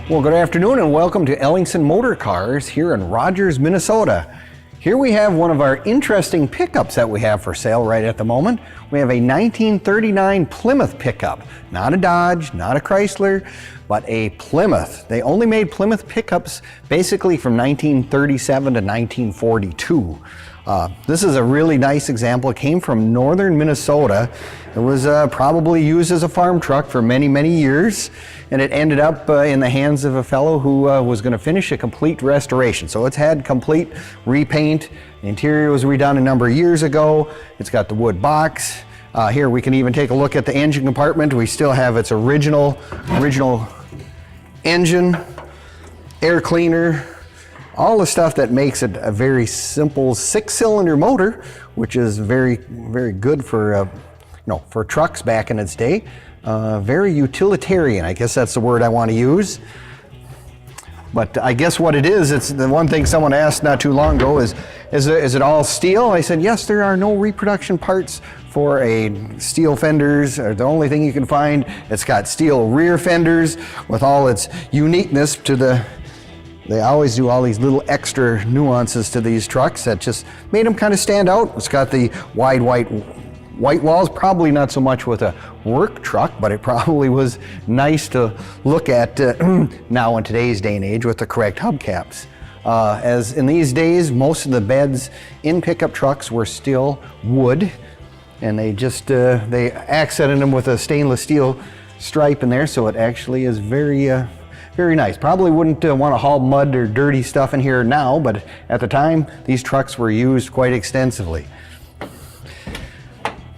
Well, good afternoon and welcome to Ellingson Motorcars here in Rogers, Minnesota. Here we have one of our interesting pickups that we have for sale right at the moment. We have a 1939 Plymouth pickup. Not a Dodge, not a Chrysler, but a Plymouth. They only made Plymouth pickups basically from 1937 to 1942. This is a really nice example. It came from northern Minnesota. It was probably used as a farm truck for many, many years, and it ended up in the hands of a fellow who was going to finish a complete restoration. So it's had complete repaint. The interior was redone a number of years ago. It's got the wood box. Here we can even take a look at the engine compartment. We still have its original engine, air cleaner, all the stuff that makes it a very simple 6-cylinder motor, which is very, very good for for trucks back in its day. Very utilitarian, I guess that's the word I want to use. But I guess what it is, it's the one thing someone asked not too long ago is it all steel? I said, yes, there are no reproduction parts for a steel fenders. The only thing you can find, it's got steel rear fenders with all its uniqueness to they always do all these little extra nuances to these trucks that just made them kind of stand out. It's got the wide white walls, probably not so much with a work truck, but it probably was nice to look at now in today's day and age with the correct hubcaps. As in these days, most of the beds in pickup trucks were still wood, and they just they accented them with a stainless steel stripe in there, so it actually is very nice. Probably wouldn't want to haul mud or dirty stuff in here now, but at the time, these trucks were used quite extensively.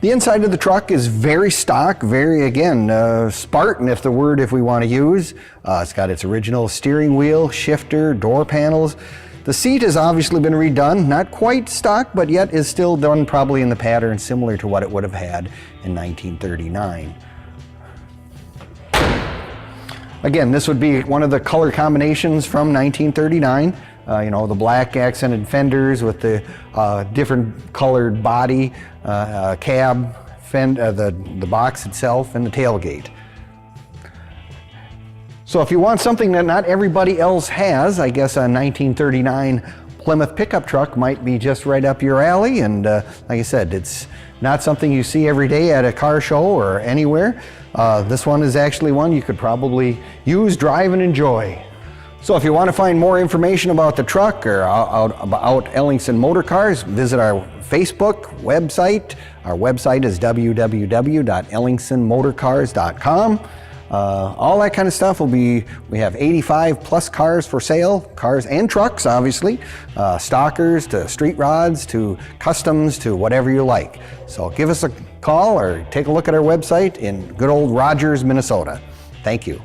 The inside of the truck is very stock, very, again, Spartan if we want to use. It's got its original steering wheel, shifter, door panels. The seat has obviously been redone, not quite stock, but yet is still done probably in the pattern similar to what it would have had in 1939. Again, this would be one of the color combinations from 1939. The black accented fenders with the different colored body, cab, the box itself, and the tailgate. So if you want something that not everybody else has, I guess a 1939 Plymouth pickup truck might be just right up your alley. And like I said, it's not something you see every day at a car show or anywhere. This one is actually one you could probably use, drive, and enjoy. So if you want to find more information about the truck or about Ellingson Motorcars, visit our Facebook website. Our website is www.ellingsonmotorcars.com. All that kind of stuff we have 85 plus cars for sale, cars and trucks obviously, stockers to street rods to customs to whatever you like. So give us a call or take a look at our website in good old Rogers, Minnesota. Thank you.